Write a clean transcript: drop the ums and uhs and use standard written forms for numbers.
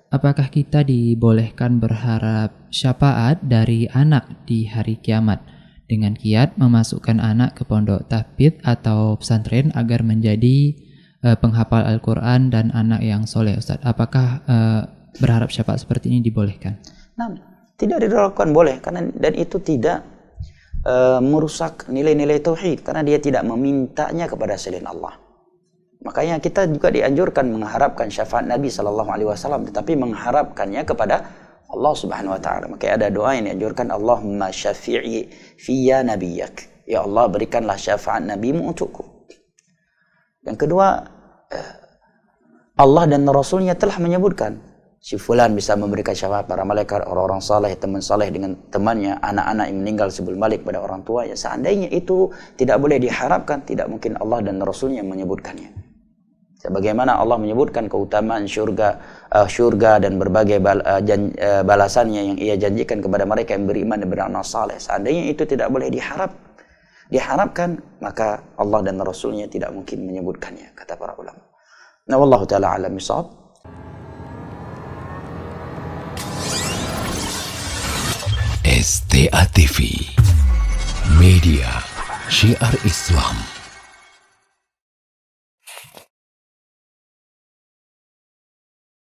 apakah kita dibolehkan berharap syafaat dari anak di hari kiamat dengan kiat memasukkan anak ke pondok tahfidz atau pesantren agar menjadi penghafal Al-Quran dan anak yang soleh, Ustaz? Apakah berharap syafaat seperti ini dibolehkan? Nah, tidak dilakukan boleh, karena dan itu tidak merusak nilai-nilai tauhid, karena dia tidak memintanya kepada selain Allah. Makanya kita juga dianjurkan mengharapkan syafaat Nabi SAW, tetapi mengharapkannya kepada Allah Subhanahu Wa Taala. Maka ada doa yang dianjurkan, Allahumma syafi'i fiyya nabiyyak. Ya Allah, berikanlah syafaat Nabimu untukku. Yang kedua, Allah dan Rasulnya telah menyebutkan si fulan bisa memberikan syafaat para malaikat, orang-orang saleh, teman saleh dengan temannya, anak-anak yang meninggal sebelum balik pada orang tua. Ya, seandainya itu tidak boleh diharapkan, tidak mungkin Allah dan Rasulnya menyebutkannya. Sebagaimana Allah menyebutkan keutamaan syurga dan berbagai balasannya yang ia janjikan kepada mereka yang beriman dan beramal saleh. Seandainya itu tidak boleh diharapkan, maka Allah dan Rasulnya tidak mungkin menyebutkannya, kata para ulama. Nah, wallahu ta'ala a'lam bishawab. STA TV Media Syiar Islam.